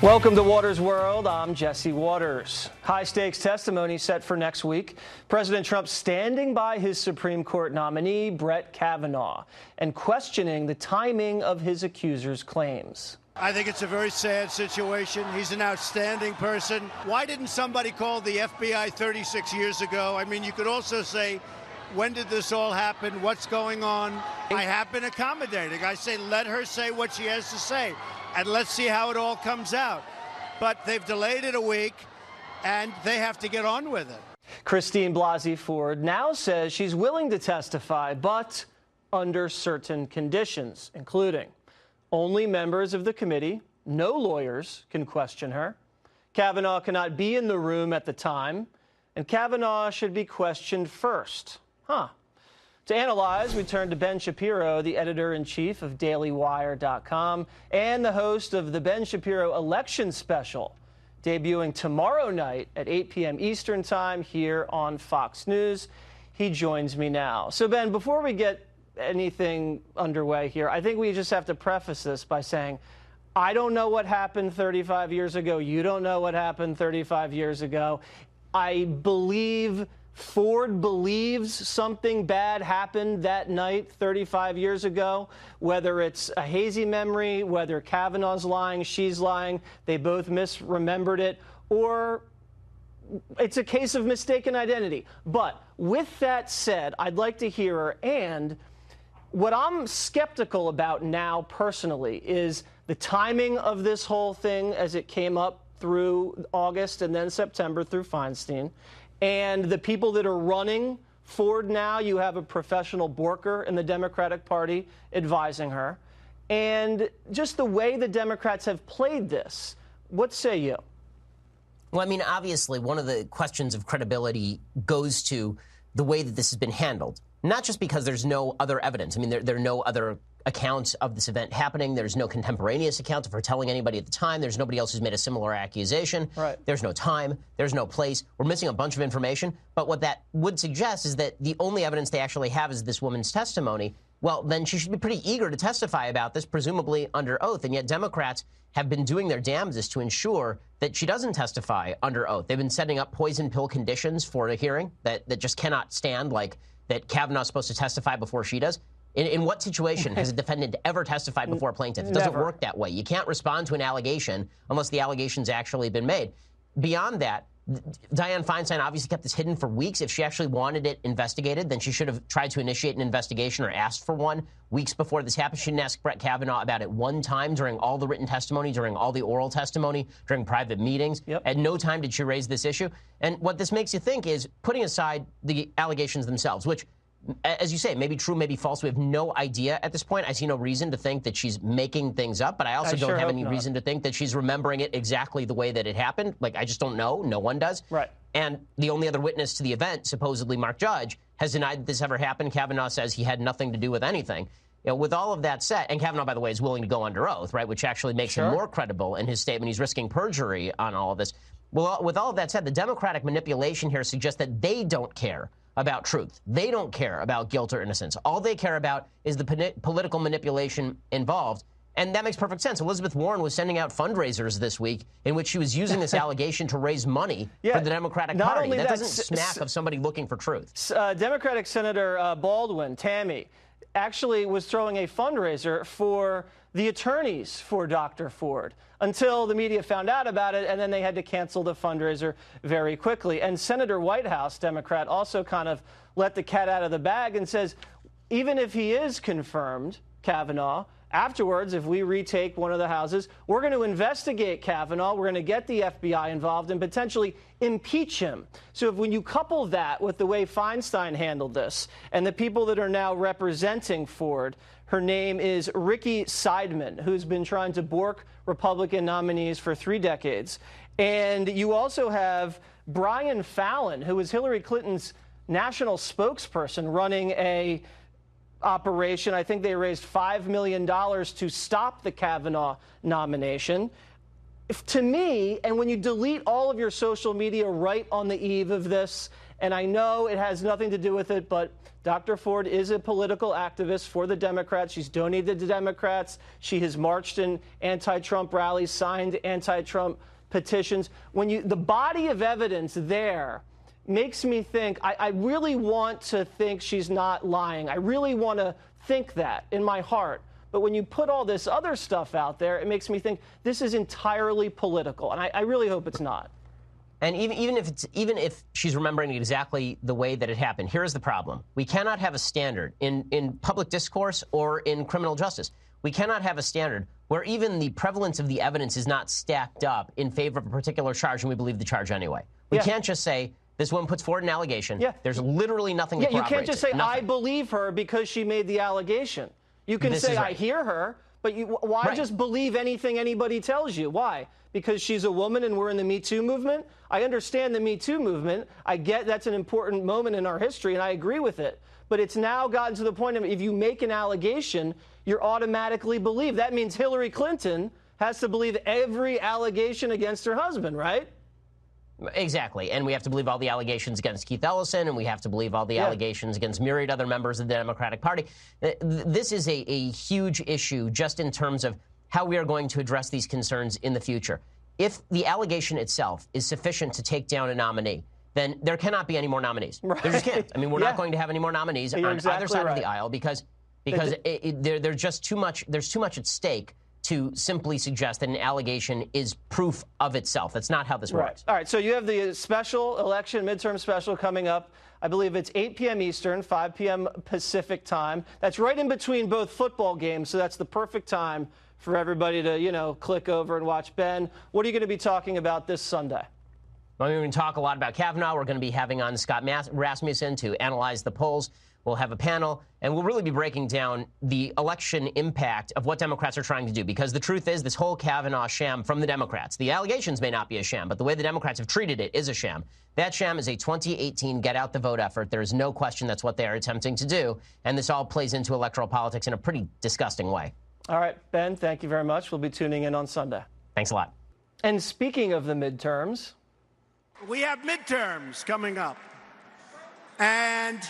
Welcome to Waters World. I'm Jesse Waters. High-stakes testimony set for next week. President Trump standing by his Supreme Court nominee, Brett Kavanaugh, and questioning the timing of his accuser's claims. I think it's a very sad situation. He's an outstanding person. Why didn't somebody call the FBI 36 years ago? I mean, you could also say, when did this all happen? What's going on? I have been accommodating. I say, let her say what she has to say, and let's see how it all comes out. But they've delayed it a week, and they have to get on with it. Christine Blasey Ford now says she's willing to testify, but under certain conditions, including only members of the committee, no lawyers can question her. Kavanaugh cannot be in the room at the time, and Kavanaugh should be questioned first. To analyze, we turn to Ben Shapiro, the editor-in-chief of DailyWire.com and the host of the Ben Shapiro Election Special, debuting tomorrow night at 8 p.m. Eastern Time here on Fox News. He joins me now. So, Ben, before we get anything underway here, I think we just have to preface this by saying, I don't know what happened 35 years ago. You don't know what happened 35 years ago. I believe Ford believes something bad happened that night 35 years ago, whether it's a hazy memory, whether Kavanaugh's lying, she's lying, they both misremembered it, or it's a case of mistaken identity. But with that said, I'd like to hear her. And what I'm skeptical about now personally is the timing of this whole thing as it came up through August and then September through Feinstein. And the people that are running Ford now, you have a professional Borker in the Democratic Party advising her. And just the way the Democrats have played this, what say you? Well, I mean, obviously, one of the questions of credibility goes to the way that this has been handled, not just because there's no other evidence. I mean, there are no other accounts of this event happening. There's no contemporaneous account of her telling anybody at the time. There's nobody else who's made a similar accusation. Right. There's no time. There's no place. We're missing a bunch of information. But what that would suggest is that the only evidence they actually have is this woman's testimony. Well, then she should be pretty eager to testify about this, presumably under oath. And yet Democrats have been doing their damnedest to ensure that she doesn't testify under oath. They've been setting up poison pill conditions for a hearing that just cannot stand, like that Kavanaugh's supposed to testify before she does. In what situation has a defendant ever testified before a plaintiff? It doesn't work that way. You can't respond to an allegation unless the allegation's actually been made. Beyond that, Dianne Feinstein obviously kept this hidden for weeks. If she actually wanted it investigated, then she should have tried to initiate an investigation or asked for one weeks before this happened. She didn't ask Brett Kavanaugh about it one time during all the written testimony, during all the oral testimony, during private meetings. Yep. At no time did she raise this issue. And what this makes you think is, putting aside the allegations themselves, which, as you say, maybe true, maybe false. We have no idea at this point. I see no reason to think that she's making things up, but I also don't have any reason to think that she's remembering it exactly the way that it happened. Like, I just don't know. No one does. Right. And the only other witness to the event, supposedly Mark Judge, has denied that this ever happened. Kavanaugh says he had nothing to do with anything. You know, with all of that said, and Kavanaugh, by the way, is willing to go under oath, right, which actually makes him more credible in his statement. He's risking perjury on all of this. Well, with all of that said, the Democratic manipulation here suggests that they don't care about truth. They don't care about guilt or innocence. All they care about is the political manipulation involved. And that makes perfect sense. Elizabeth Warren was sending out fundraisers this week in which she was using this allegation to raise money for the Democratic Party. That doesn't smack of somebody looking for truth. Democratic Senator Baldwin, Tammy, actually was throwing a fundraiser for the attorneys for Dr. Ford until the media found out about it, and then they had to cancel the fundraiser very quickly. And Senator Whitehouse, Democrat, also kind of let the cat out of the bag and says, even if he is confirmed, Kavanaugh, afterwards, if we retake one of the houses, we're going to investigate Kavanaugh. We're going to get the FBI involved and potentially impeach him. So when you couple that with the way Feinstein handled this and the people that are now representing Ford, her name is Ricky Seidman, who's been trying to bork Republican nominees for 3 decades. And you also have Brian Fallon, who was Hillary Clinton's national spokesperson, running a operation. I think they raised $5 million to stop the Kavanaugh nomination. To me, and when you delete all of your social media right on the eve of this, And I know it has nothing to do with it, but Dr. Ford is a political activist for the Democrats. She's donated to Democrats. She has marched in anti-Trump rallies, signed anti-Trump petitions. The body of evidence there makes me think, I really want to think she's not lying. I really want to think that in my heart. But when you put all this other stuff out there, it makes me think this is entirely political. And I really hope it's not. And even if she's remembering exactly the way that it happened, here's the problem. We cannot have a standard in public discourse or in criminal justice. We cannot have a standard where even the prevalence of the evidence is not stacked up in favor of a particular charge, and we believe the charge anyway. We can't just say, this woman puts forward an allegation. There's literally nothing that corroborates you can't just say, nothing. I believe her because she made the allegation. You can say, I hear her, but why just believe anything anybody tells you? Why? Because she's a woman and we're in the Me Too movement? I understand the Me Too movement. I get that's an important moment in our history, and I agree with it. But it's now gotten to the point of if you make an allegation, you're automatically believed. That means Hillary Clinton has to believe every allegation against her husband, right? Exactly. And we have to believe all the allegations against Keith Ellison, and we have to believe all the allegations against myriad other members of the Democratic Party. This is a huge issue just in terms of how we are going to address these concerns in the future. If the allegation itself is sufficient to take down a nominee, then there cannot be any more nominees. Right. There just can't. I mean, we're not going to have any more nominees on either side of the aisle because there's just too much. There's too much at stake to simply suggest that an allegation is proof of itself. That's not how this works. All right, so you have the special election, midterm special coming up. I believe it's 8 p.m. Eastern, 5 p.m. Pacific time. That's right in between both football games, so that's the perfect time for everybody to, click over and watch. Ben, what are you going to be talking about this Sunday? Well, we're going to talk a lot about Kavanaugh. We're going to be having on Scott Rasmussen to analyze the polls. We'll have a panel, and we'll really be breaking down the election impact of what Democrats are trying to do. Because the truth is, this whole Kavanaugh sham from the Democrats, the allegations may not be a sham, but the way the Democrats have treated it is a sham. That sham is a 2018 get-out-the-vote effort. There is no question that's what they are attempting to do, and this all plays into electoral politics in a pretty disgusting way. All right, Ben, thank you very much. We'll be tuning in on Sunday. Thanks a lot. And speaking of the midterms, we have midterms coming up. And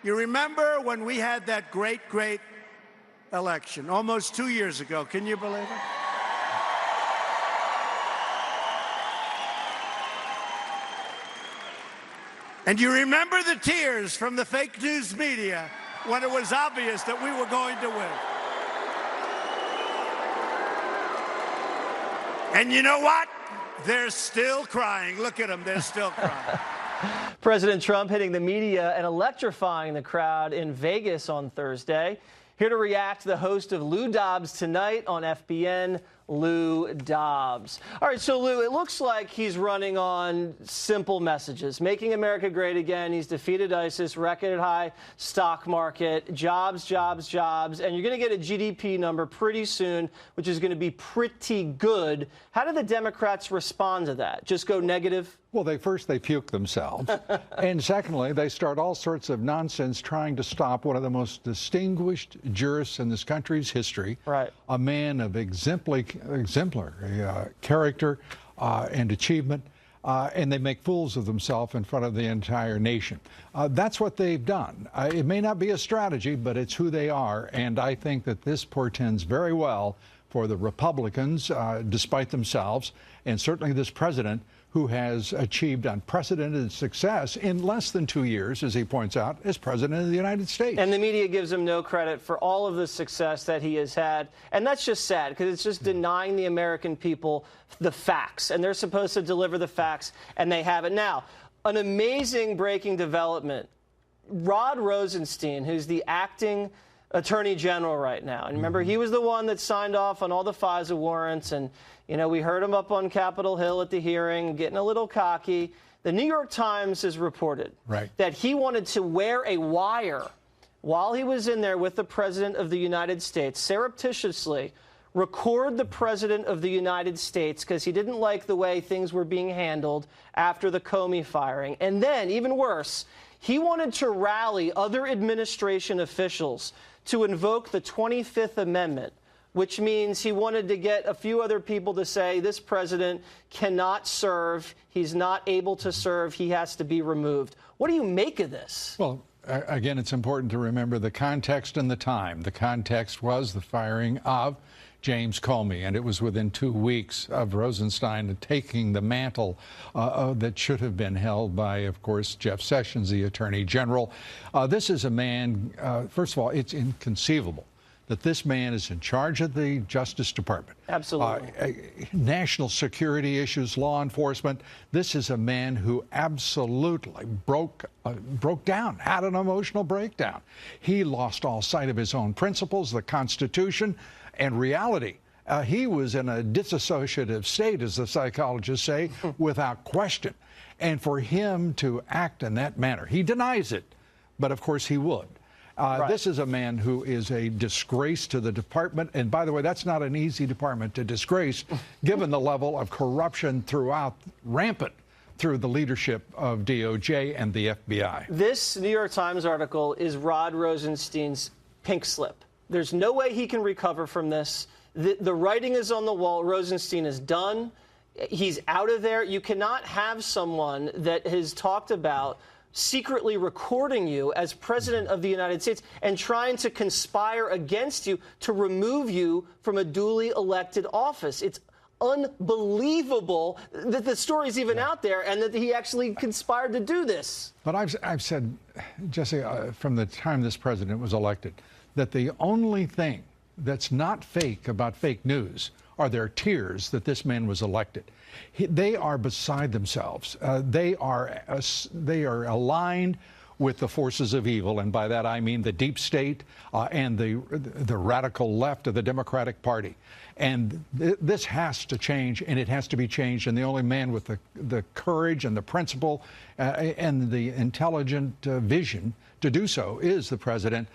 you remember when we had that great election almost 2 years ago? Can you believe it? And you remember the tears from the fake news media when it was obvious that we were going to win. And you know what? They're still crying. Look at them. They're still crying. President Trump hitting the media and electrifying the crowd in Vegas on Thursday. Here to react, the host of Lou Dobbs Tonight on FBN, Lou Dobbs. All right, so Lou, it looks like he's running on simple messages. Making America great again. He's defeated ISIS, record high stock market, jobs, jobs, jobs. And you're going to get a GDP number pretty soon, which is going to be pretty good. How do the Democrats respond to that? Just go negative? Well, first they puke themselves. And secondly, they start all sorts of nonsense trying to stop one of the most distinguished jurists in this country's history, a man of exemplary character and achievement, and they make fools of themselves in front of the entire nation. That's what they've done. It may not be a strategy, but it's who they are, and I think that this portends very well for the Republicans, despite themselves, and certainly this president, who has achieved unprecedented success in less than 2 years, as he points out, as president of the United States. And the media gives him no credit for all of the success that he has had. And that's just sad, because it's just denying the American people the facts. And they're supposed to deliver the facts, and they haven't. Now, an amazing breaking development. Rod Rosenstein, who's the acting Attorney General right now. And remember, he was the one that signed off on all the FISA warrants. And, we heard him up on Capitol Hill at the hearing, getting a little cocky. The New York Times has reported that he wanted to wear a wire while he was in there with the President of the United States, surreptitiously record the President of the United States because he didn't like the way things were being handled after the Comey firing. And then, even worse, he wanted to rally other administration officials to invoke the 25th Amendment, which means he wanted to get a few other people to say this president cannot serve, he's not able to serve, he has to be removed. What do you make of this? Well, again, it's important to remember the context and the time. The context was the firing of James Comey, and it was within 2 weeks of Rosenstein taking the mantle that should have been held by, of course, Jeff Sessions, the Attorney General. This is a man, first of all, it's inconceivable that this man is in charge of the Justice Department. Absolutely. National security issues, law enforcement. This is a man who absolutely broke down, had an emotional breakdown. He lost all sight of his own principles, the Constitution, and reality. He was in a dissociative state, as the psychologists say, without question. And for him to act in that manner, he denies it, but of course he would. Right. This is a man who is a disgrace to the department. And by the way, that's not an easy department to disgrace, given the level of corruption rampant through the leadership of DOJ and the FBI. This New York Times article is Rod Rosenstein's pink slip. There's no way he can recover from this. The writing is on the wall. Rosenstein is done. He's out of there. You cannot have someone that has talked about secretly recording you as president of the United States and trying to conspire against you to remove you from a duly elected office. It's unbelievable that the story's even out there and that he actually conspired to do this. But I've said, Jesse, from the time this president was elected, that the only thing that's not fake about fake news are their tears that this man was elected. They are beside themselves. They are aligned with the forces of evil, and by that I mean the deep state and the radical left of the Democratic Party. And this has to change, and it has to be changed. And the only man with the courage and the principle and the intelligent vision to do so is the President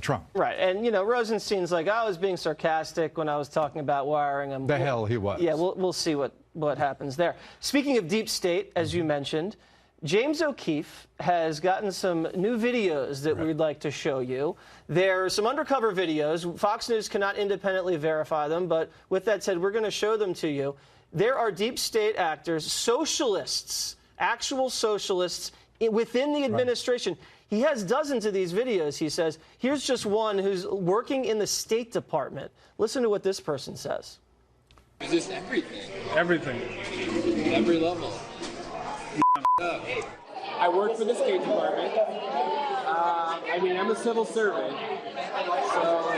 Trump. Right. And, you know, Rosenstein's like, I was being sarcastic when I was talking about wiring him. The hell he was. Yeah, we'll see what happens there. Speaking of deep state, as you mentioned, James O'Keefe has gotten some new videos that we'd like to show you. There are some undercover videos. Fox News cannot independently verify them, but with that said, we're going to show them to you. There are deep state actors, socialists, actual socialists within the administration. Right. He has dozens of these videos, he says. Here's just one who's working in the State Department. Listen to what this person says. Is this everything? Everything. Every level. I work for the State Department. I'm a civil servant, so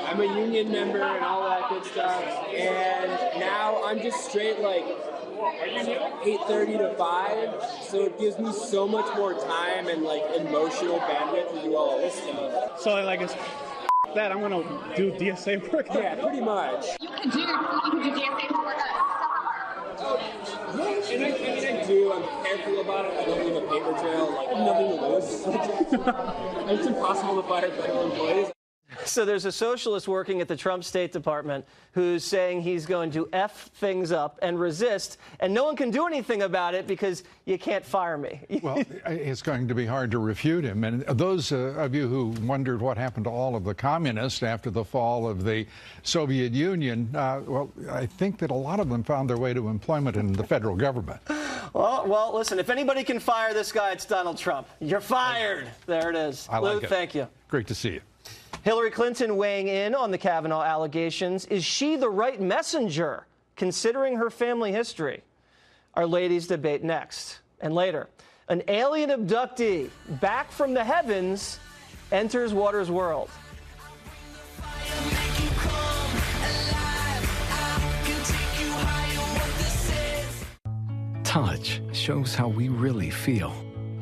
I'm a union member and all that good stuff. And now I'm just straight like 8:30 to 5, so it gives me so much more time and like emotional bandwidth to do all of this stuff. So like it's that I'm gonna do DSA work. Yeah, pretty much. You can do DSA for us. And I do. I'm careful about it. I don't leave a paper trail. Like, I have nothing to lose. It's impossible to fire federal employees. So there's a socialist working at the Trump State Department who's saying he's going to F things up and resist, and no one can do anything about it because you can't fire me. Well, it's going to be hard to refute him. And those of you who wondered what happened to all of the communists after the fall of the Soviet Union, well, I think that a lot of them found their way to employment in the federal government. Well, listen, if anybody can fire this guy, it's Donald Trump. You're fired. There it is. I like Lou, it. Thank you. Great to see you. Hillary Clinton weighing in on the Kavanaugh allegations. Is she the right messenger, considering her family history? Our ladies debate next. And later, an alien abductee back from the heavens enters Water's world. Touch shows how we really feel.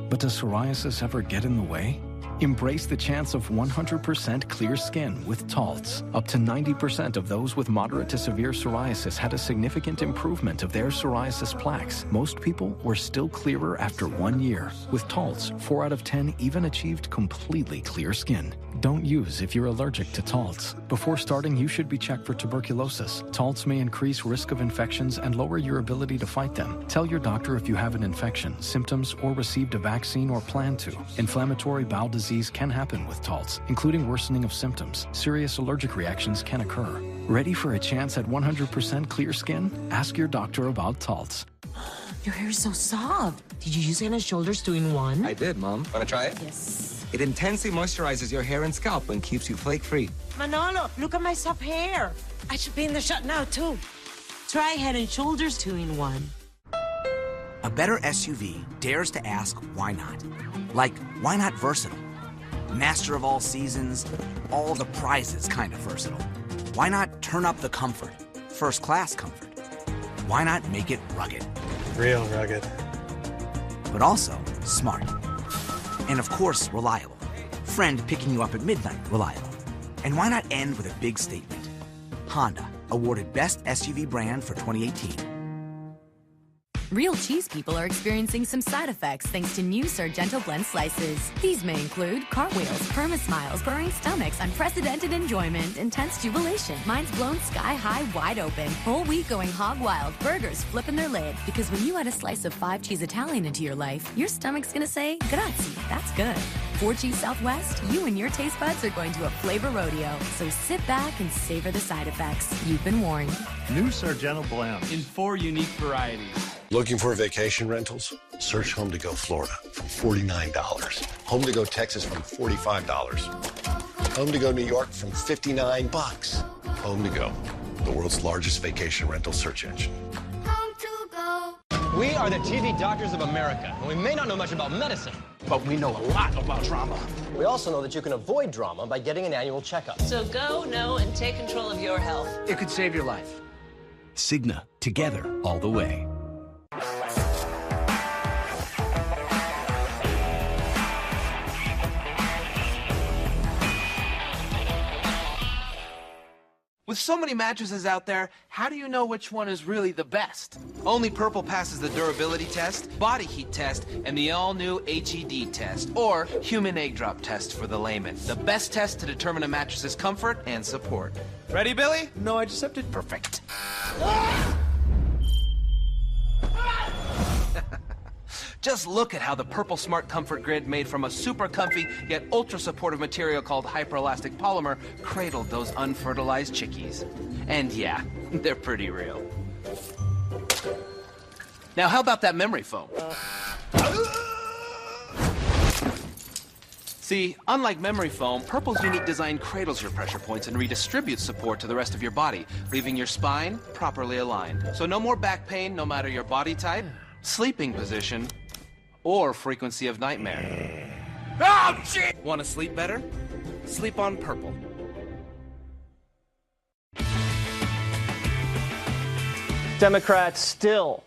But does psoriasis ever get in the way? Embrace the chance of 100% clear skin with Taltz. Up to 90% of those with moderate to severe psoriasis had a significant improvement of their psoriasis plaques. Most people were still clearer after 1 year. With Taltz, 4 out of 10 even achieved completely clear skin. Don't use if you're allergic to Taltz. Before starting, you should be checked for tuberculosis. Taltz may increase risk of infections and lower your ability to fight them. Tell your doctor if you have an infection, symptoms, or received a vaccine or plan to. Inflammatory bowel disease can happen with Taltz, including worsening of symptoms. Serious allergic reactions can occur. Ready for a chance at 100% clear skin? Ask your doctor about Taltz. Your hair is so soft. Did you use Head & Shoulders 2-in-1? I did, Mom. Want to try it? Yes. It intensely moisturizes your hair and scalp and keeps you flake-free. Manolo, look at my soft hair. I should be in the shot now, too. Try Head & Shoulders 2-in-1. A better SUV dares to ask why not. Like, why not versatile? Master of all seasons, all the prizes kind of versatile. Why not turn up the comfort? First class comfort. Why not make it rugged? Real rugged. But also smart. And of course, reliable. Friend picking you up at midnight, reliable. And why not end with a big statement? Honda, awarded Best SUV Brand for 2018. Real cheese people are experiencing some side effects thanks to new Sargento Blend slices. These may include cartwheels, perma-smiles, burning stomachs, unprecedented enjoyment, intense jubilation, minds blown sky high wide open, whole wheat going hog wild, burgers flipping their lid. Because when you add a slice of 5-cheese Italian into your life, your stomach's gonna say, grazie, that's good. 4-cheese Southwest, you and your taste buds are going to a flavor rodeo. So sit back and savor the side effects. You've been warned. New Sargento Blend. In 4 unique varieties. Looking for vacation rentals? Search Home to Go Florida from $49. Home to Go Texas from $45. Home to Go New York from $59. Home to Go, the world's largest vacation rental search engine. Home to Go. We are the TV doctors of America, and we may not know much about medicine, but we know a lot about drama. We also know that you can avoid drama by getting an annual checkup. So go, know, and take control of your health. It could save your life. Cigna, together all the way. With so many mattresses out there, how do you know which one is really the best? Only Purple passes the durability test, body heat test, and the all-new HED test, or human egg drop test for the layman. The best test to determine a mattress's comfort and support. Ready, Billy? No, I just have to... Perfect. Just look at how the Purple Smart Comfort Grid, made from a super comfy yet ultra supportive material called hyperelastic polymer, cradled those unfertilized chickies. And yeah, they're pretty real. Now, how about that memory foam? See, unlike memory foam, Purple's unique design cradles your pressure points and redistributes support to the rest of your body, leaving your spine properly aligned. So no more back pain, no matter your body type, sleeping position, or frequency of nightmare. Oh, shit! Want to sleep better? Sleep on Purple. Democrats still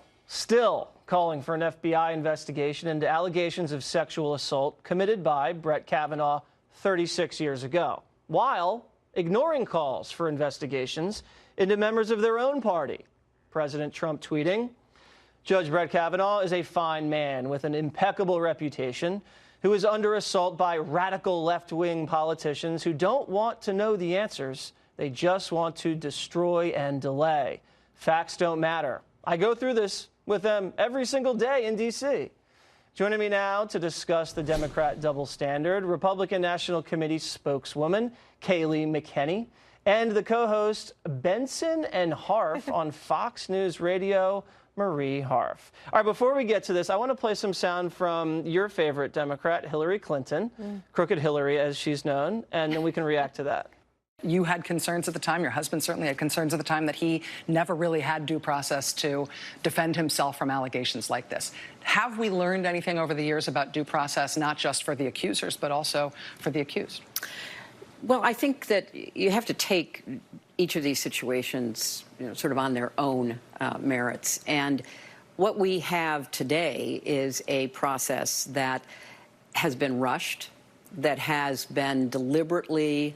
calling for an FBI investigation into allegations of sexual assault committed by Brett Kavanaugh 36 years ago, while ignoring calls for investigations into members of their own party. President Trump tweeting, Judge Brett Kavanaugh is a fine man with an impeccable reputation who is under assault by radical left-wing politicians who don't want to know the answers. They just want to destroy and delay. Facts don't matter. I go through this with them every single day in D.C. Joining me now to discuss the Democrat double standard, Republican National Committee spokeswoman Kayleigh McEnany, and the co-host Benson and Harf on Fox News Radio, Marie Harf. All right, before we get to this, I want to play some sound from your favorite Democrat, Hillary Clinton, Crooked Hillary as she's known, and then we can react to that. You had concerns at the time, your husband certainly had concerns at the time, that he never really had due process to defend himself from allegations like this. Have we learned anything over the years about due process, not just for the accusers, but also for the accused? Well, I think that you have to take each of these situations, sort of on their own merits. And what we have today is a process that has been rushed, that has been deliberately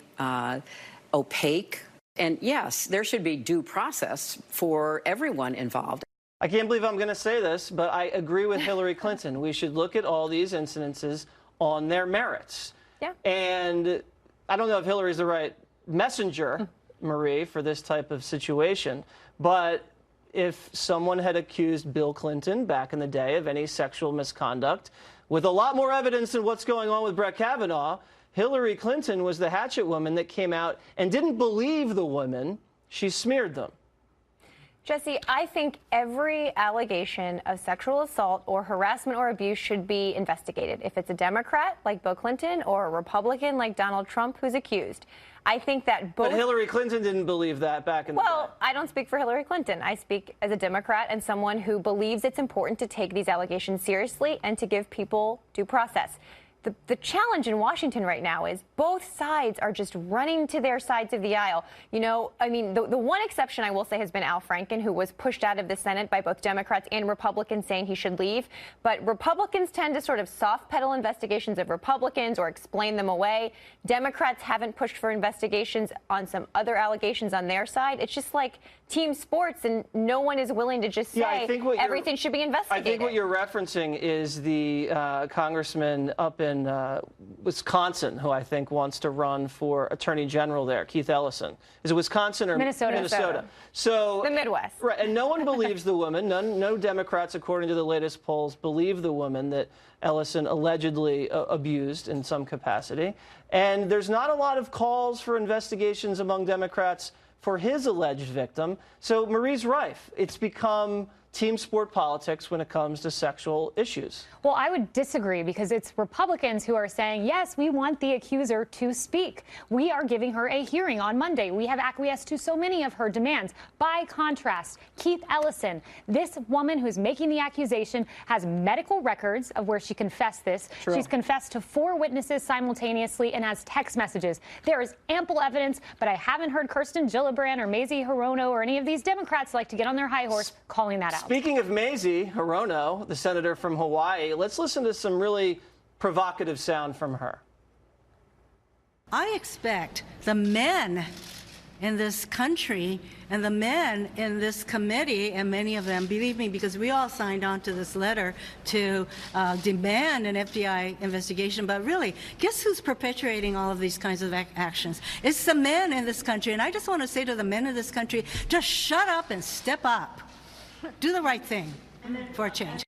opaque. And yes, there should be due process for everyone involved. I can't believe I'm going to say this, but I agree with Hillary Clinton. We should look at all these incidences on their merits. Yeah. And I don't know if Hillary's the right messenger, Marie, for this type of situation, but if someone had accused Bill Clinton back in the day of any sexual misconduct, with a lot more evidence than what's going on with Brett Kavanaugh, Hillary Clinton was the hatchet woman that came out and didn't believe the woman she smeared them. Jesse, I think every allegation of sexual assault or harassment or abuse should be investigated. If it's a Democrat like Bill Clinton or a Republican like Donald Trump who's accused, I think that both... But Hillary Clinton didn't believe that back in the day. Well, I don't speak for Hillary Clinton. I speak as a Democrat and someone who believes it's important to take these allegations seriously and to give people due process. The challenge in Washington right now is both sides are just running to their sides of the aisle. You know, I mean, the one exception I will say has been Al Franken, who was pushed out of the Senate by both Democrats and Republicans saying he should leave. But Republicans tend to sort of soft pedal investigations of Republicans or explain them away. Democrats haven't pushed for investigations on some other allegations on their side. It's just like team sports, and no one is willing to just say everything should be investigated. I think what you're referencing is the congressman up in Wisconsin, who I think wants to run for attorney general there, Keith Ellison. Is it Wisconsin or Minnesota? So the Midwest. Right, and no one believes the woman. No Democrats, according to the latest polls, believe the woman that Ellison allegedly abused in some capacity. And there's not a lot of calls for investigations among Democrats for his alleged victim. So Marie's rife. It's become team sport politics when it comes to sexual issues. Well, I would disagree, because it's Republicans who are saying, yes, we want the accuser to speak. We are giving her a hearing on Monday. We have acquiesced to so many of her demands. By contrast, Keith Ellison, this woman who's making the accusation, has medical records of where she confessed this. True. She's confessed to 4 witnesses simultaneously and has text messages. There is ample evidence, but I haven't heard Kirsten Gillibrand or Mazie Hirono or any of these Democrats like to get on their high horse calling that out. Speaking of Mazie Hirono, the senator from Hawaii, let's listen to some really provocative sound from her. I expect the men in this country and the men in this committee, and many of them, believe me, because we all signed on to this letter to demand an FBI investigation, but really, guess who's perpetuating all of these kinds of actions? It's the men in this country, and I just want to say to the men in this country, just shut up and step up. Do the right thing for a change.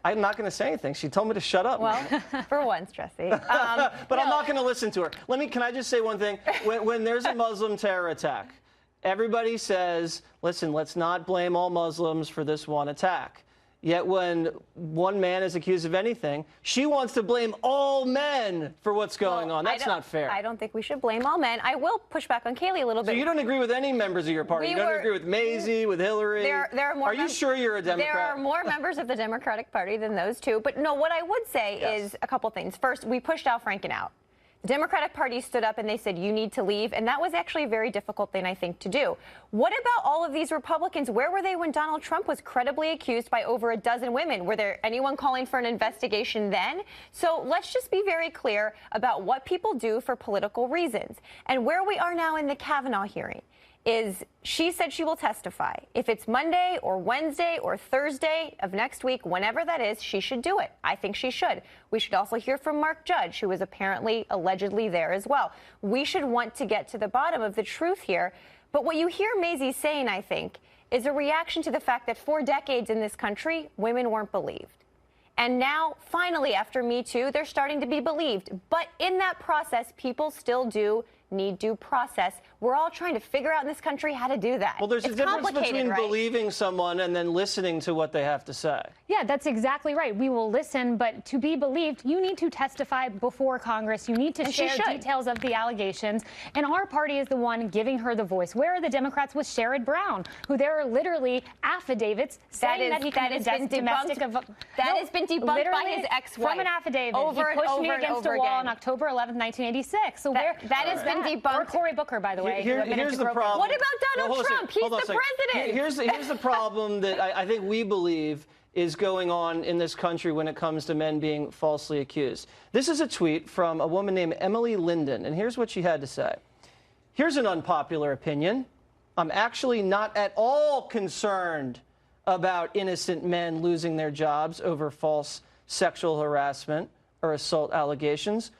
I'm not going to say anything. She told me to shut up. Well, for once, Jesse. But I'm not going to listen to her. Can I just say one thing? When there's a Muslim terror attack, everybody says, listen, let's not blame all Muslims for this one attack. Yet when one man is accused of anything, she wants to blame all men for what's going on. That's not fair. I don't think we should blame all men. I will push back on Kayleigh a little bit. So you don't agree with any members of your party? You don't agree with Mazie, with Hillary? There are more. Are you sure you're a Democrat? There are more members of the Democratic Party than those two. But no, what I would say is a couple things. First, we pushed Al Franken out. The Democratic Party stood up and they said, you need to leave. And that was actually a very difficult thing, I think, to do. What about all of these Republicans? Where were they when Donald Trump was credibly accused by over a dozen women? Were there anyone calling for an investigation then? So let's just be very clear about what people do for political reasons. And where we are now in the Kavanaugh hearing is she said she will testify. If it's Monday or Wednesday or Thursday of next week, whenever that is, she should do it. I think she should. We should also hear from Mark Judge, who was allegedly there as well. We should want to get to the bottom of the truth here. But what you hear Mazie saying, I think, is a reaction to the fact that for decades in this country, women weren't believed. And now, finally, after Me Too, they're starting to be believed. But in that process, people still do need due process. We're all trying to figure out in this country how to do that. Well, there's a difference between believing someone and then listening to what they have to say. Yeah, that's exactly right. We will listen, but to be believed, you need to testify before Congress. You need to share details of the allegations. And our party is the one giving her the voice. Where are the Democrats with Sherrod Brown, who there are literally affidavits saying that he committed domestic violence? That has been debunked by his ex-wife. From an affidavit. He pushed me against a wall on October 11th, 1986. So that has been debunked. Or Cory Booker, by the way. Here's the problem. What about Donald Trump? He's the president. Here's the problem that I think we believe is going on in this country when it comes to men being falsely accused. This is a tweet from a woman named Emily Linden, and here's what she had to say. Here's an unpopular opinion. I'm actually not at all concerned about innocent men losing their jobs over false sexual harassment or assault allegations.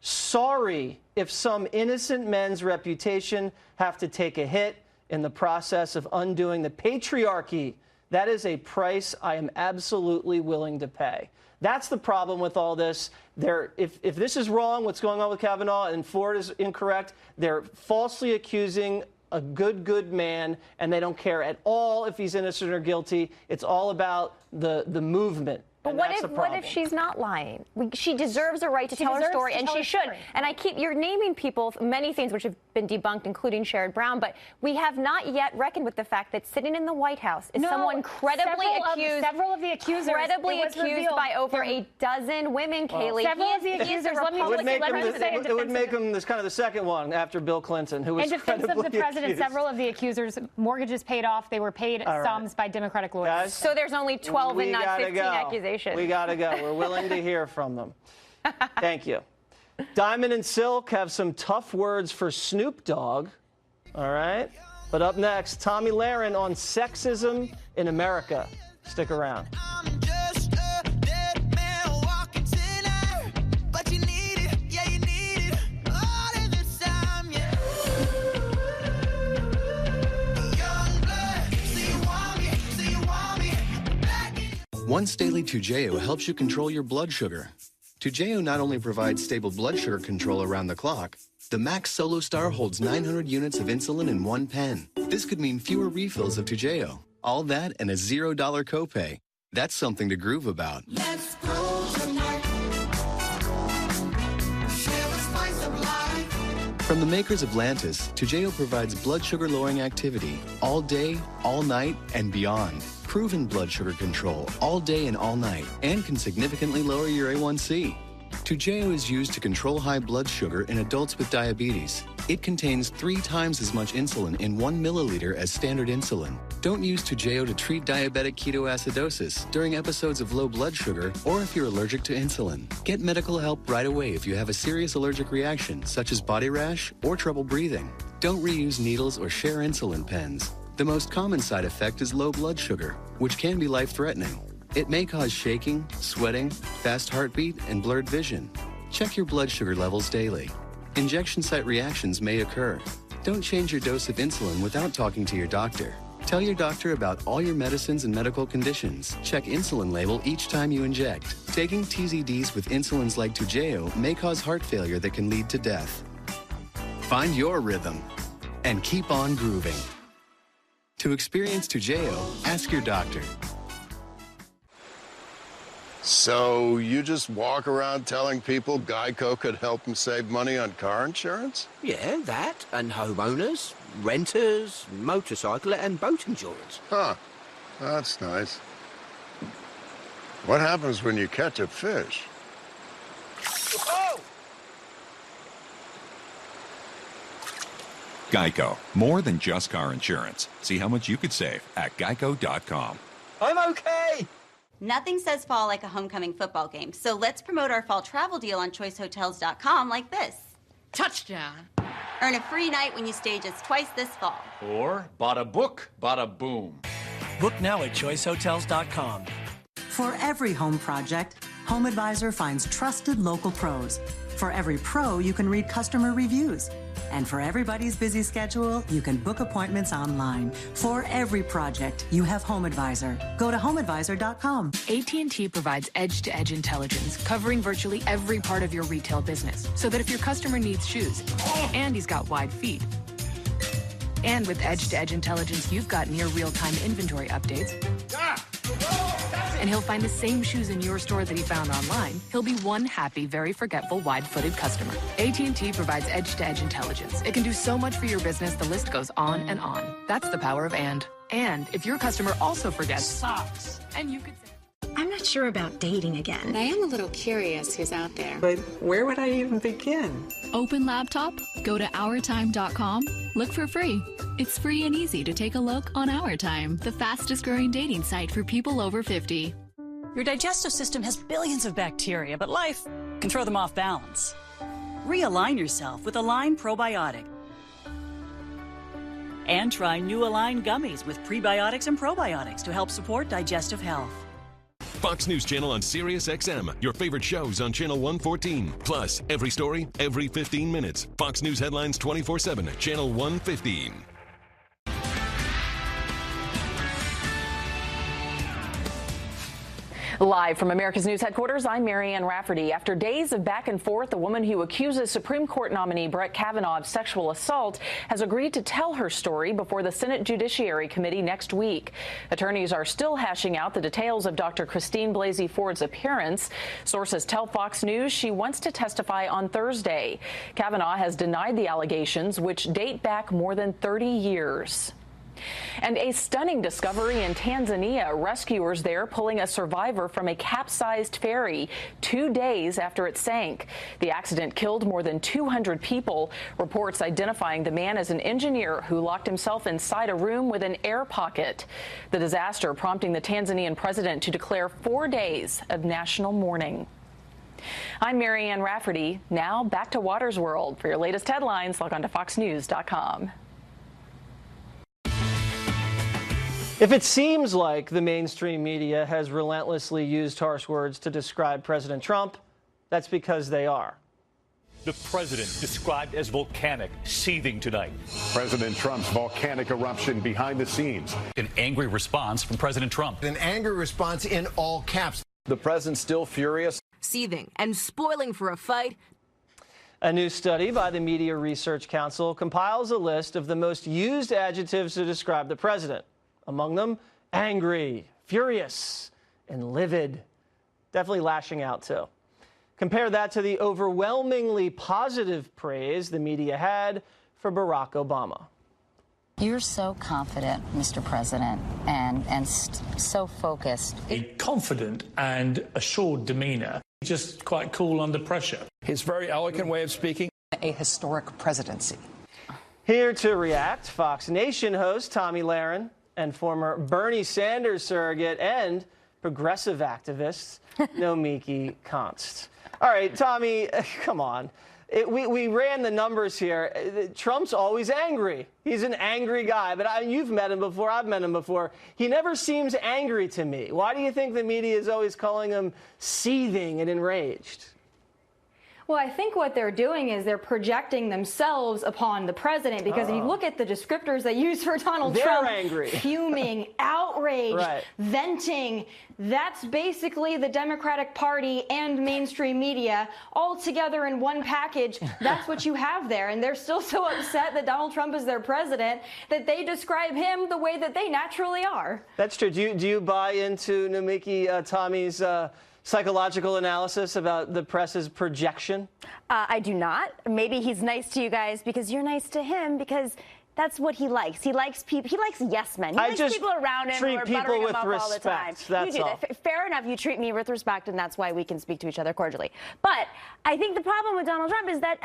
Sorry if some innocent men's reputation have to take a hit in the process of undoing the patriarchy. That is a price I am absolutely willing to pay. That's the problem with all this. If this is wrong, what's going on with Kavanaugh, and Ford is incorrect, they're falsely accusing a good man, and they don't care at all if he's innocent or guilty. It's all about the movement. But what if she's not lying? She deserves a right to tell her story, and she should. And you're naming people, many things which have been debunked, including Sherrod Brown, but we have not yet reckoned with the fact that sitting in the White House is someone credibly accused. Several of the accusers. Credibly accused by over a dozen women, Kayleigh. Several of the accusers. It would make him this kind of the second one after Bill Clinton, who was in defense of the president. Accused. Several of the accusers' mortgages paid off. They were paid sums by Democratic lawyers. Guys, so there's only 12 and not 15 accusations. We gotta go. We're willing to hear from them. Thank you. Diamond and Silk have some tough words for Snoop Dogg. All right. But up next, Tomi Lahren on sexism in America. Stick around. Once Daily Toujeo helps you control your blood sugar. Toujeo not only provides stable blood sugar control around the clock, the Max Solo Star holds 900 units of insulin in one pen. This could mean fewer refills of Toujeo. All that and a $0 copay. That's something to groove about. Let's go tonight. Share the spice of life. From the makers of Lantus, Toujeo provides blood sugar-lowering activity all day, all night, and beyond. Proven blood sugar control all day and all night, and can significantly lower your A1C. Toujeo is used to control high blood sugar in adults with diabetes. It contains 3 times as much insulin in 1 milliliter as standard insulin. Don't use Toujeo to treat diabetic ketoacidosis during episodes of low blood sugar or if you're allergic to insulin. Get medical help right away if you have a serious allergic reaction, such as body rash or trouble breathing. Don't reuse needles or share insulin pens. The most common side effect is low blood sugar, which can be life-threatening. It may cause shaking, sweating, fast heartbeat, and blurred vision. Check your blood sugar levels daily. Injection site reactions may occur. Don't change your dose of insulin without talking to your doctor. Tell your doctor about all your medicines and medical conditions. Check insulin label each time you inject. Taking TZDs with insulins like Toujeo may cause heart failure that can lead to death. Find your rhythm and keep on grooving. To experience Toujeo, ask your doctor. So you just walk around telling people Geico could help them save money on car insurance? Yeah, that, and homeowners, renters, motorcycle and boat insurance. Huh, that's nice. What happens when you catch a fish? Oh! Geico, more than just car insurance. See how much you could save at geico.com. I'm okay! Nothing says fall like a homecoming football game, so let's promote our fall travel deal on choicehotels.com like this. Touchdown. Earn a free night when you stay just twice this fall. Or bada book, bada boom. Book now at choicehotels.com. For every home project, HomeAdvisor finds trusted local pros. For every pro, you can read customer reviews. And for everybody's busy schedule, you can book appointments online. For every project, you have HomeAdvisor. Go to HomeAdvisor.com. AT&T provides edge-to-edge intelligence, covering virtually every part of your retail business, so that if your customer needs shoes, and he's got wide feet, and with edge-to-edge intelligence, you've got near real-time inventory updates, and he'll find the same shoes in your store that he found online, he'll be one happy, very forgetful, wide-footed customer. AT&T provides edge-to-edge intelligence. It can do so much for your business, the list goes on and on. That's the power of and. And if your customer also forgets socks, and you could say, I'm not sure about dating again. I am a little curious who's out there. But where would I even begin? Open laptop? Go to OurTime.com. Look for free. It's free and easy to take a look on Our Time, the fastest growing dating site for people over 50. Your digestive system has billions of bacteria, but life can throw them off balance. Realign yourself with Align Probiotic. And try new Align gummies with prebiotics and probiotics to help support digestive health. Fox News Channel on Sirius XM. Your favorite shows on Channel 114. Plus, every story, every 15 minutes. Fox News headlines 24/7 at Channel 115. Live from America's News headquarters, I'm Marianne Rafferty. After days of back and forth, the woman who accuses Supreme Court nominee Brett Kavanaugh of sexual assault has agreed to tell her story before the Senate Judiciary Committee next week. Attorneys are still hashing out the details of Dr. Christine Blasey Ford's appearance. Sources tell Fox News she wants to testify on Thursday. Kavanaugh has denied the allegations, which date back more than 30 years. And a stunning discovery in Tanzania. Rescuers there pulling a survivor from a capsized ferry 2 days after it sank. The accident killed more than 200 people. Reports identifying the man as an engineer who locked himself inside a room with an air pocket. The disaster prompting the Tanzanian president to declare 4 days of national mourning. I'm Marianne Rafferty. Now back to Waters World. For your latest headlines, log on to foxnews.com. If it seems like the mainstream media has relentlessly used harsh words to describe President Trump, that's because they are. The president described as volcanic, seething tonight. President Trump's volcanic eruption behind the scenes. An angry response from President Trump. An angry response in all caps. The president's still furious. Seething and spoiling for a fight. A new study by the Media Research Council compiles a list of the most used adjectives to describe the president. Among them, angry, furious, and livid. Definitely lashing out, too. Compare that to the overwhelmingly positive praise the media had for Barack Obama. You're so confident, Mr. President, and so focused. A confident and assured demeanor, just quite cool under pressure. His very eloquent way of speaking. A historic presidency. Here to react, Fox Nation host Tomi Lahren and former Bernie Sanders surrogate and progressive activist Nomiki Konst. All right, Tommy, come on. We ran the numbers here. Trump's always angry. He's an angry guy. But you've met him before. I've met him before. He never seems angry to me. Why do you think the media is always calling him seething and enraged? Well, I think what they're doing is they're projecting themselves upon the president, because if you look at the descriptors they use for Donald Trump, angry. Fuming, outraged, right. Venting, that's basically the Democratic Party and mainstream media all together in one package. That's what you have there. And they're still so upset that Donald Trump is their president that they describe him the way that they naturally are. That's true. Do you buy into Nomiki, Tommy's psychological analysis about the press's projection? I do not. Maybe he's nice to you guys because you're nice to him, because that's what he likes. He likes people. He likes yes men. He likes people around him who are buttering him up all the time. That's you do all. that. Fair enough. You treat me with respect, and that's why we can speak to each other cordially. But I think the problem with Donald Trump is that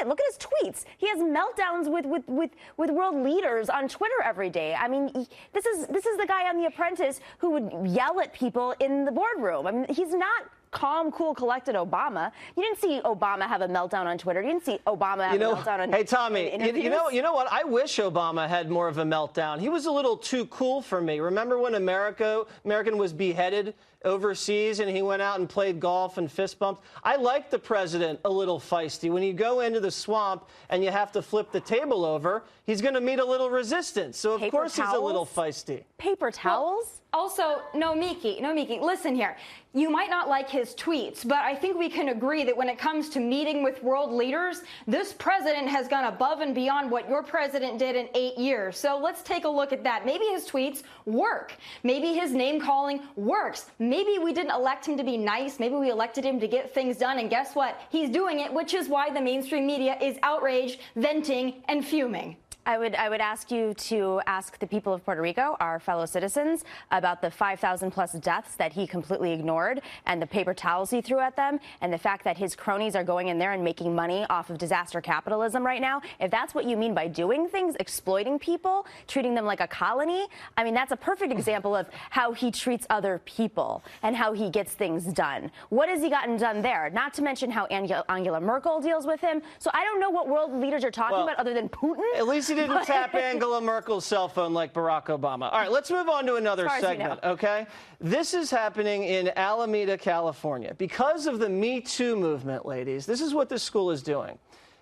look at his tweets. He has meltdowns with world leaders on Twitter every day. I mean, this is the guy on The Apprentice who would yell at people in the boardroom. I mean, he's not calm, cool, collected Obama. You didn't see Obama have a meltdown on Twitter. You didn't see Obama have a meltdown on Hey, Tommy, interviews. you know what? I wish Obama had more of a meltdown. He was a little too cool for me. Remember when American was beheaded overseas and he went out and played golf and fist bumped? I like the president a little feisty. When you go into the swamp and you have to flip the table over, he's going to meet a little resistance. So, of course, he's a little feisty. Paper towels? Also, Nomiki, listen here. You might not like his tweets, but I think we can agree that when it comes to meeting with world leaders, this president has gone above and beyond what your president did in 8 years. So let's take a look at that. Maybe his tweets work. Maybe his name calling works. Maybe we didn't elect him to be nice. Maybe we elected him to get things done. And guess what? He's doing it, which is why the mainstream media is outraged, venting, and fuming. I would ask you to ask the people of Puerto Rico, our fellow citizens, about the 5,000 plus deaths that he completely ignored, and the paper towels he threw at them, and the fact that his cronies are going in there and making money off of disaster capitalism right now. If that's what you mean by doing things, exploiting people, treating them like a colony, I mean, that's a perfect example of how he treats other people and how he gets things done. What has he gotten done there? Not to mention how Angela Merkel deals with him. So I don't know what world leaders are talking about other than Putin. At least he didn't tap Angela Merkel's cell phone like Barack Obama. All right, let's move on to another segment, okay? This is happening in Alameda, California. Because of the Me Too movement, ladies, this is what this school is doing.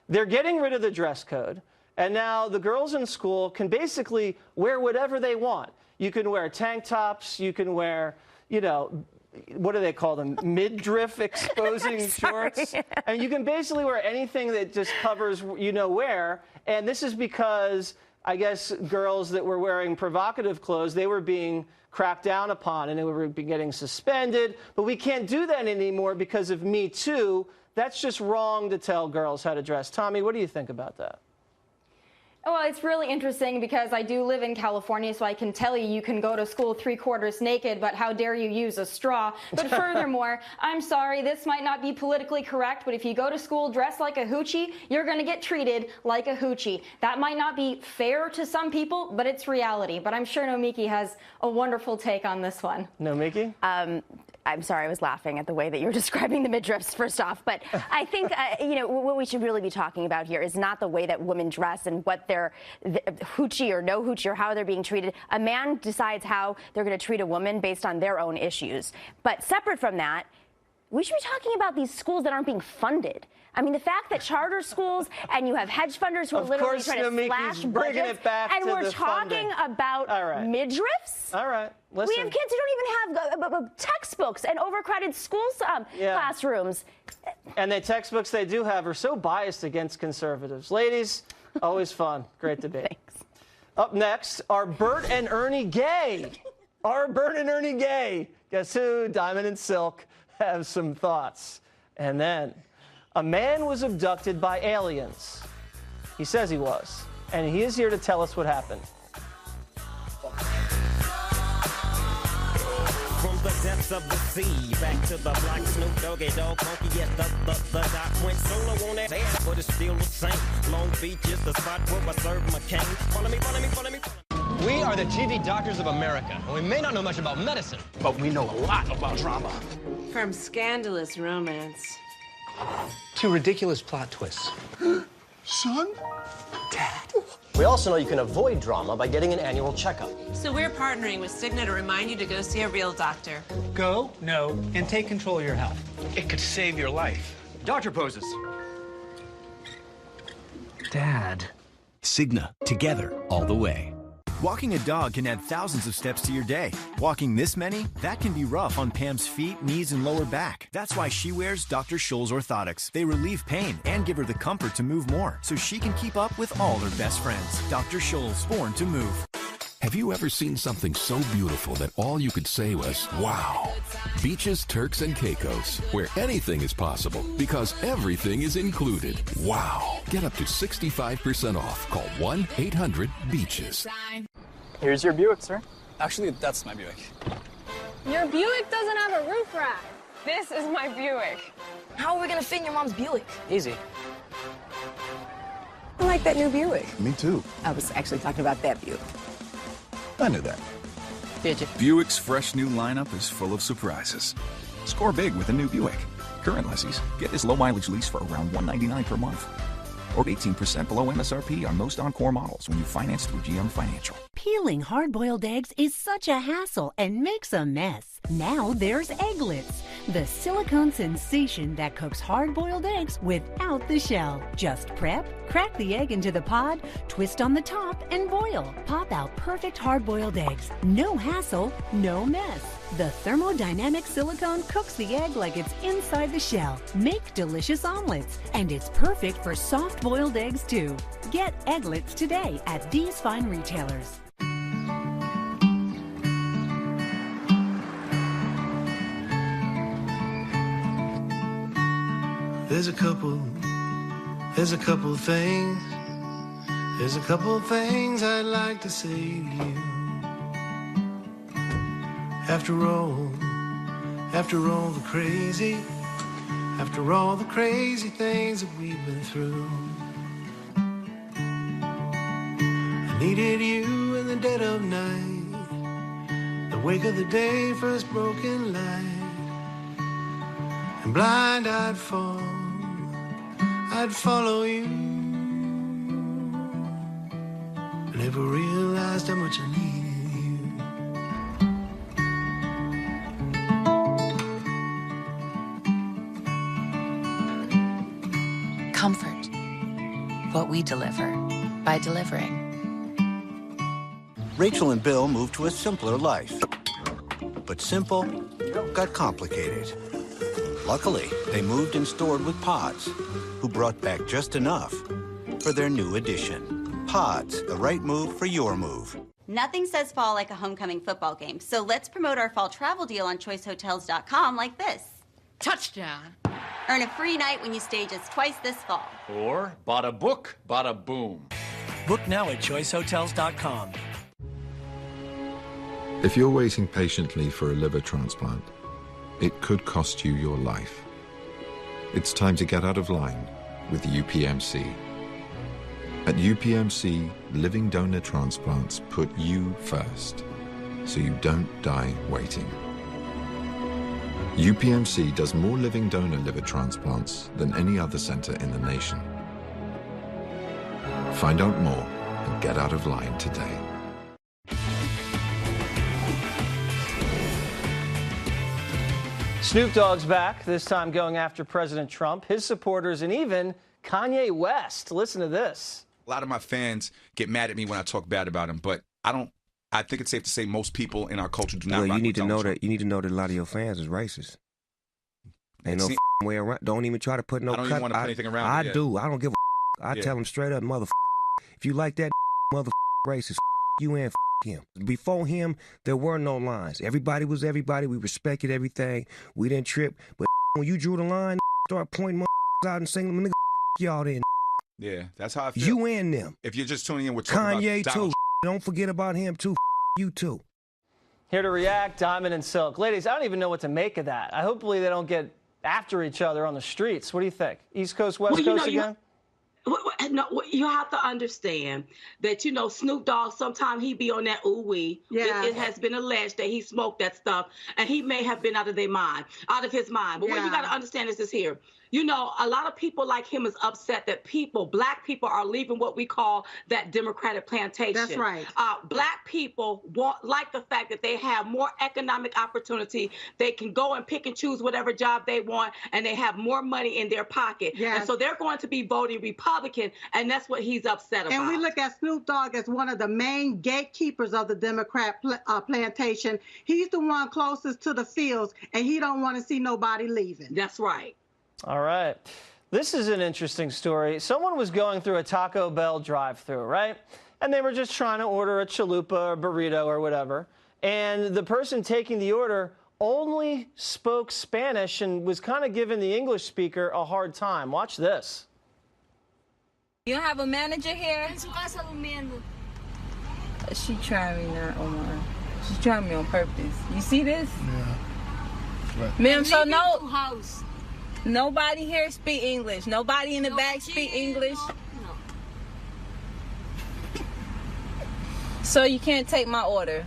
They're getting rid of the dress code, and now the girls in school can basically wear whatever they want. You can wear tank tops, you can wear, what do they call them? Midriff exposing shorts. And you can basically wear anything that just covers where. And this is because I guess girls that were wearing provocative clothes, they were being cracked down upon and they were getting suspended. But we can't do that anymore because of Me Too. That's just wrong to tell girls how to dress. Tommy, what do you think about that? Well, it's really interesting because I do live in California, so I can tell you can go to school 3/4 naked, but how dare you use a straw? But furthermore, I'm sorry, this might not be politically correct, but if you go to school dressed like a hoochie, you're going to get treated like a hoochie. That might not be fair to some people, but it's reality. But I'm sure Nomiki has a wonderful take on this one. Nomiki? I'm sorry, I was laughing at the way that you're describing the midriffs, first off. But I think, what we should really be talking about here is not the way that women dress and what they're hoochie or no hoochie or how they're being treated. A man decides how they're going to treat a woman based on their own issues. But separate from that, we should be talking about these schools that aren't being funded. I mean, the fact that charter schools and you have hedge funders who are literally trying to slash budgets, and we're talking about midriffs. All right, listen. We have kids who don't even have textbooks and overcrowded schools classrooms. And the textbooks they do have are so biased against conservatives. Ladies, always fun. Great debate. Thanks. Up next, are Bert and Ernie gay? Are Bert and Ernie gay? Guess who? Diamond and Silk have some thoughts. And then, a man was abducted by aliens. He says he was. And he is here to tell us what happened. From the depths of the sea, back to the black Snoop Doggy Dogg funky, yes, the doc went solo on that ass, but it's still the same. Long Beach is the spot where I serve my cane. Follow me, follow me, follow me. We are the TV doctors of America, and we may not know much about medicine, but we know a lot about drama. From scandalous romance to ridiculous plot twists. Son? Dad. We also know you can avoid drama by getting an annual checkup. So we're partnering with Cigna to remind you to go see a real doctor. Go, know, and take control of your health. It could save your life. Doctor poses. Dad. Cigna, together, all the way. Walking a dog can add thousands of steps to your day. Walking this many, that can be rough on Pam's feet, knees, and lower back. That's why she wears Dr. Scholl's orthotics. They relieve pain and give her the comfort to move more, so she can keep up with all her best friends. Dr. Scholl's, born to move. Have you ever seen something so beautiful that all you could say was, wow? Beaches, Turks, and Caicos, where anything is possible because everything is included. Wow. Get up to 65% off. Call 1-800-BEACHES. Here's your Buick, sir. Actually, that's my Buick. Your Buick doesn't have a roof rack. This is my Buick. How are we gonna fit in your mom's Buick? Easy. I like that new Buick. Me too. I was actually talking about that Buick. I knew that. Did you? Buick's fresh new lineup is full of surprises. Score big with a new Buick. Current lessees get this low mileage lease for around $199 per month. Or 18% below MSRP on most Encore models when you finance through GM Financial. Peeling hard-boiled eggs is such a hassle and makes a mess. Now there's Egglets, the silicone sensation that cooks hard-boiled eggs without the shell. Just prep, crack the egg into the pod, twist on the top, and boil. Pop out perfect hard-boiled eggs. No hassle, no mess. The thermodynamic silicone cooks the egg like it's inside the shell. Make delicious omelets, and it's perfect for soft-boiled eggs too. Get Egglets today at these fine retailers. There's a couple things I'd like to say to you. After all the crazy things that we've been through. I needed you in the dead of night, the wake of the day, first broken light. And blind I'd fall, I'd follow you. I never realized how much I needed you. Comfort. What we deliver by delivering. Rachel and Bill moved to a simpler life. But simple got complicated. Luckily, they moved and stored with Pods, who brought back just enough for their new addition. Pods, the right move for your move. Nothing says fall like a homecoming football game, so let's promote our fall travel deal on choicehotels.com like this. Touchdown. Earn a free night when you stay just twice this fall. Or bada book, bada boom. Book now at choicehotels.com. If you're waiting patiently for a liver transplant, it could cost you your life. It's time to get out of line with UPMC. At UPMC, living donor transplants put you first, so you don't die waiting. UPMC does more living donor liver transplants than any other center in the nation. Find out more and get out of line today. Snoop Dogg's back, this time going after President Trump, his supporters, and even Kanye West. Listen to this. A lot of my fans get mad at me when I talk bad about him, but I think it's safe to say most people in our culture do not. Well, you need to know that. You need to know that a lot of your fans is racist. Ain't no way around. Don't even try to put no. I don't even want to put anything around. I do. I don't give a. I tell him straight up, mother. If you like that mother racist, you and him. Before him, there were no lines. Everybody was everybody. We respected everything. We didn't trip. But when you drew the line, start pointing out and saying, nigga, y'all then. Yeah, that's how I feel. You and them. If you're just tuning in, we're talking Kanye about too. Don't forget about him too. You too. Here to react, Diamond and Silk. Ladies, I don't even know what to make of that. Hopefully they don't get after each other on the streets. What do you think? East Coast, West Coast again? No, you have to understand that, Snoop Dogg, sometimes he be on that ooh-wee. Yeah. It has been alleged that he smoked that stuff, and he may have been out of his mind. But what you got to understand is this here. A lot of people like him is upset that black people are leaving what we call that Democratic plantation. That's right. Black people like the fact that they have more economic opportunity. They can go and pick and choose whatever job they want, and they have more money in their pocket. Yes. And so they're going to be voting Republican, and that's what he's upset about. And we look at Snoop Dogg as one of the main gatekeepers of the Democrat plantation. He's the one closest to the fields, and he don't want to see nobody leaving. That's right. All right. This is an interesting story. Someone was going through a Taco Bell drive-thru, right? And they were just trying to order a chalupa or burrito or whatever. And the person taking the order only spoke Spanish and was kind of giving the English speaker a hard time. Watch this. You don't have a manager here? She trying me now, Omar. She's trying me on purpose. You see this? Yeah. Ma'am, so nobody here speak English. Nobody in the back speak English. No. So you can't take my order.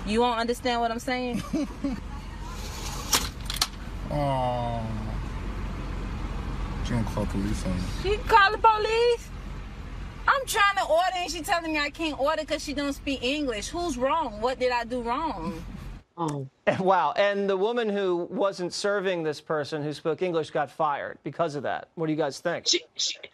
You won't understand what I'm saying? Oh. She gonna call police on me. She call the police? I'm trying to order and she telling me I can't order because she don't speak English. Who's wrong? What did I do wrong? Oh. Wow. And the woman who wasn't serving this person who spoke English got fired because of that. What do you guys think?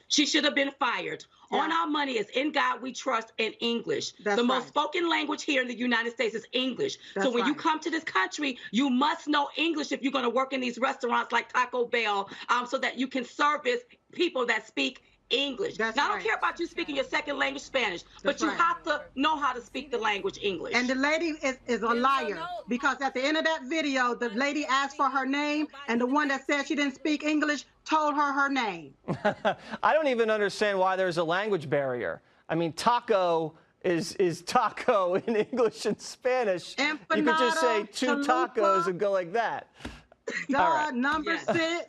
She should have been fired. Yeah. On our money is in God we trust in English. The most spoken language here in the United States is English. So when you come to this country, you must know English if you're going to work in these restaurants like Taco Bell, so that you can service people that speak English. Now, I don't care about you speaking your second language, Spanish, but you have to know how to speak the language English. And the lady is a liar, because at the end of that video, the lady asked for her name, and the one that said she didn't speak English told her name. I don't even understand why there's a language barrier. I mean, taco is taco in English and Spanish. Empanada, you could just say two chalupa, tacos and go like that. Number 6.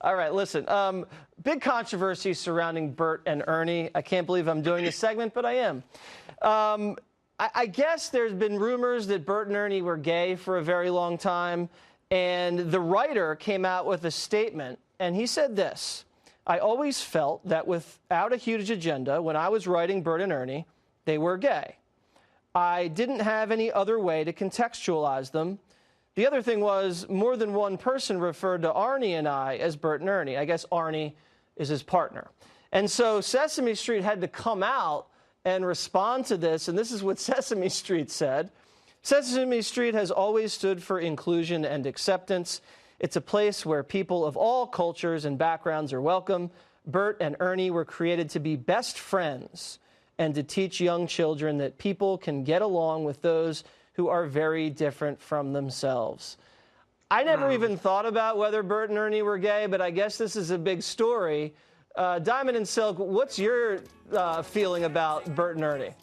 All right, listen. Big controversy surrounding Bert and Ernie. I can't believe I'm doing this segment, but I am. I guess there's been rumors that Bert and Ernie were gay for a very long time, and the writer came out with a statement, and he said this: I always felt that without a huge agenda, when I was writing Bert and Ernie, they were gay. I didn't have any other way to contextualize them. The other thing was, more than one person referred to Arnie and I as Bert and Ernie. I guess Arnie is his partner. And so Sesame Street had to come out and respond to this, and this is what Sesame Street said. Sesame Street has always stood for inclusion and acceptance. It's a place where people of all cultures and backgrounds are welcome. Bert and Ernie were created to be best friends and to teach young children that people can get along with those who are very different from themselves. I never even thought about whether Bert and Ernie were gay, but I guess this is a big story. Diamond and Silk, what's your feeling about Bert and Ernie?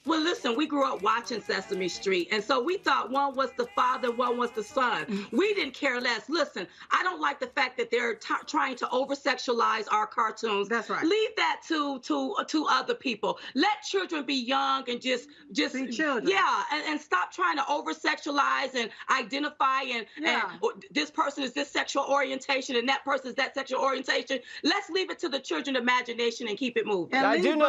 Well, listen, we grew up watching Sesame Street, and so we thought one was the father, one was the son. We didn't care less. Listen, I don't like the fact that they're trying to over-sexualize our cartoons. That's right. Leave that to other people. Let children be young and just be children. Yeah, and stop trying to over-sexualize and identify and this person is this sexual orientation and that person is that sexual orientation. Let's leave it to the children's imagination and keep it moving. I do know